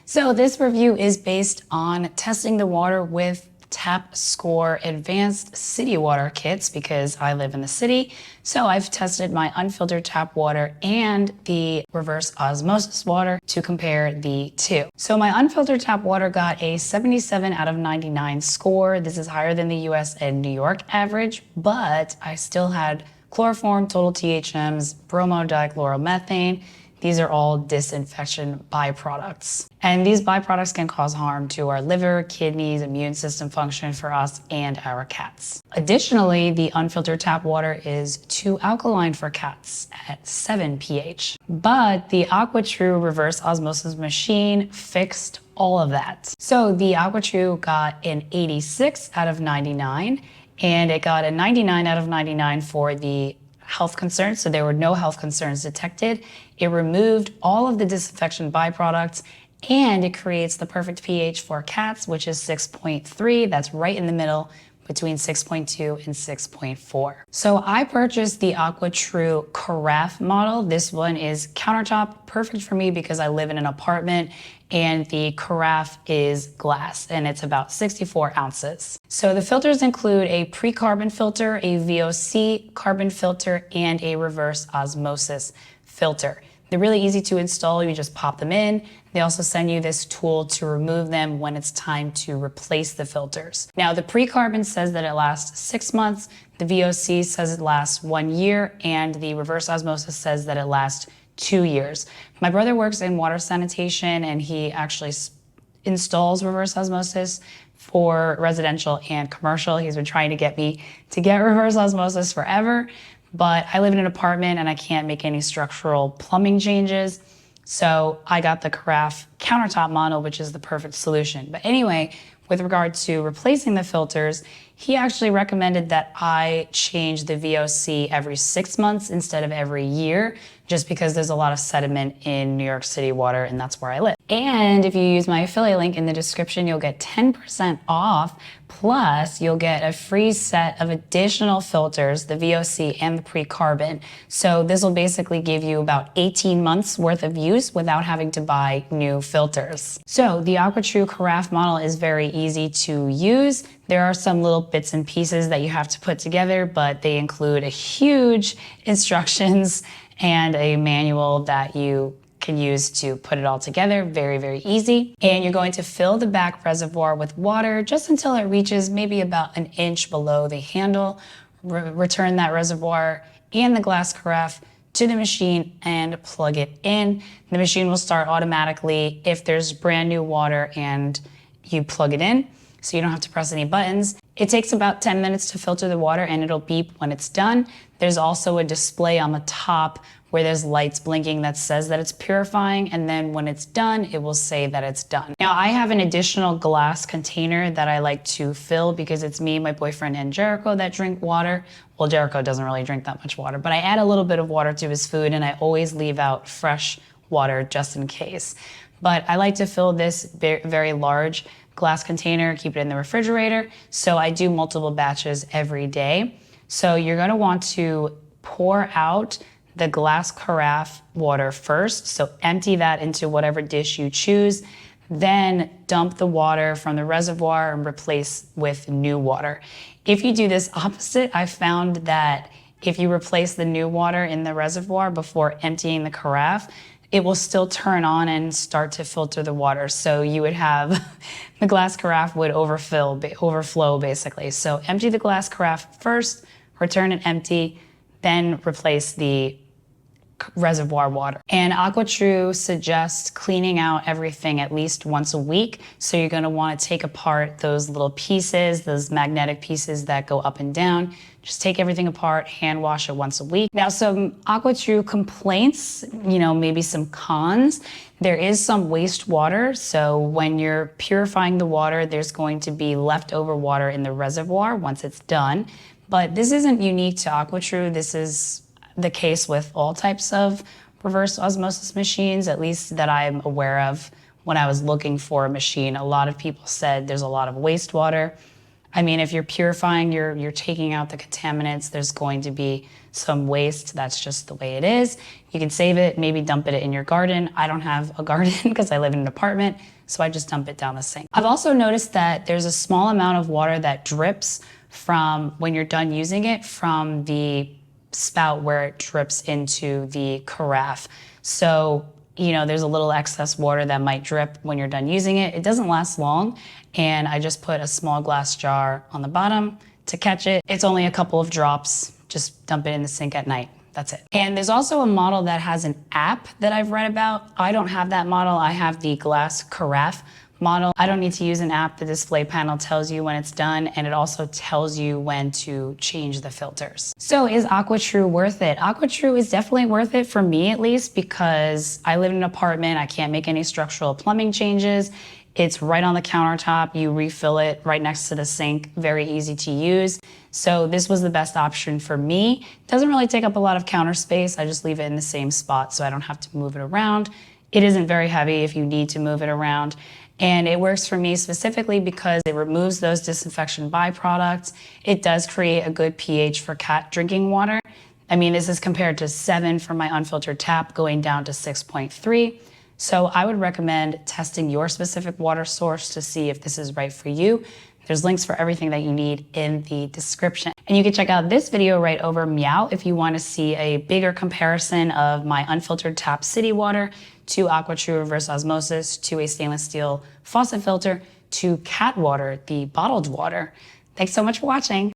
So this review is based on testing the water with Tap Score Advanced City Water Kits because I live in the city. So I've tested my unfiltered tap water and the reverse osmosis water to compare the two. So my unfiltered tap water got a 77 out of 99 score. This is higher than the US and New York average, but I still had chloroform, total THMs, bromodichloromethane. These are all disinfection byproducts. And these byproducts can cause harm to our liver, kidneys, immune system function for us and our cats. Additionally, the unfiltered tap water is too alkaline for cats at 7 pH. But the AquaTru reverse osmosis machine fixed all of that. So the AquaTru got an 86 out of 99, and it got a 99 out of 99 for the health concerns, so there were no health concerns detected. It removed all of the disinfection byproducts, and it creates the perfect pH for cats, which is 6.3. That's right in the middle between 6.2 and 6.4. So I purchased the AquaTru Carafe model. This one is countertop, perfect for me because I live in an apartment, and the carafe is glass and it's about 64 ounces. So the filters include a pre-carbon filter, a VOC carbon filter, and a reverse osmosis filter. They're really easy to install. You just pop them in. They also send you this tool to remove them when it's time to replace the filters. Now, the pre-carbon says that it lasts 6 months. The VOC says it lasts 1 year, and the reverse osmosis says that it lasts 2 years. My brother works in water sanitation, and he actually installs reverse osmosis for residential and commercial. He's been trying to get me to get reverse osmosis forever. But I live in an apartment and I can't make any structural plumbing changes. So I got the Carafe countertop model, which is the perfect solution. But anyway, with regard to replacing the filters, he actually recommended that I change the VOC every 6 months instead of every year, just because there's a lot of sediment in New York City water, and that's where I live. And if you use my affiliate link in the description, you'll get 10% off, plus you'll get a free set of additional filters, the VOC and the pre-carbon. So this will basically give you about 18 months worth of use without having to buy new filters. So the AquaTru Carafe model is very easy to use. There are some little bits and pieces that you have to put together, but they include a huge instructions and a manual that you can use to put it all together. Very, very easy. And you're going to fill the back reservoir with water just until it reaches maybe about 1 inch below the handle. Return that reservoir and the glass carafe to the machine and plug it in. The machine will start automatically if there's brand new water and you plug it in, so you don't have to press any buttons. It takes about 10 minutes to filter the water, and it'll beep when it's done. There's also a display on the top where there's lights blinking that says that it's purifying, and then when it's done, it will say that it's done. Now, I have an additional glass container that I like to fill because it's me, my boyfriend, and Jericho that drink water. Well, Jericho doesn't really drink that much water, but I add a little bit of water to his food, and I always leave out fresh water just in case. But I like to fill this very large glass container, keep it in the refrigerator. So I do multiple batches every day. So you're gonna want to pour out the glass carafe water first. So empty that into whatever dish you choose. Then dump the water from the reservoir and replace with new water. If you do this opposite, I found that if you replace the new water in the reservoir before emptying the carafe, it will still turn on and start to filter the water. So you would have, the glass carafe would overflow basically. So empty the glass carafe first, return it empty, then replace the reservoir water. And AquaTru suggests cleaning out everything at least once a week. So you're gonna wanna take apart those little pieces, those magnetic pieces that go up and down. Just take everything apart, hand wash it once a week. Now, some AquaTru complaints, maybe some cons. There is some wastewater. So when you're purifying the water, there's going to be leftover water in the reservoir once it's done. But this isn't unique to AquaTru. This is the case with all types of reverse osmosis machines, at least that I'm aware of. When I was looking for a machine, a lot of people said there's a lot of wastewater. I mean, if you're purifying, you're taking out the contaminants, there's going to be some waste. That's just the way it is. You can save it, maybe dump it in your garden. I don't have a garden because I live in an apartment, so I just dump it down the sink. I've also noticed that there's a small amount of water that drips from when you're done using it from the spout where it drips into the carafe. So, you know, there's a little excess water that might drip when you're done using it. It doesn't last long, and I just put a small glass jar on the bottom to catch it. It's only a couple of drops. Just dump it in the sink at night. That's it. And there's also a model that has an app that I've read about. I don't have that model. I have the glass carafe model. I don't need to use an app. The display panel tells you when it's done, and it also tells you when to change the filters. So is AquaTru worth it? AquaTru is definitely worth it for me, at least, because I live in an apartment. I can't make any structural plumbing changes. It's right on the countertop. You refill it right next to the sink. Very easy to use. So this was the best option for me. Doesn't really take up a lot of counter space. I just leave it in the same spot so I don't have to move it around. It isn't very heavy if you need to move it around. And it works for me specifically because it removes those disinfection byproducts. It does create a good pH for cat drinking water. I mean, this is compared to 7 for my unfiltered tap, going down to 6.3. So I would recommend testing your specific water source to see if this is right for you. There's links for everything that you need in the description. And you can check out this video right over Meow if you want to see a bigger comparison of my unfiltered tap city water to AquaTru reverse osmosis to a stainless steel faucet filter to cat water, the bottled water. Thanks so much for watching.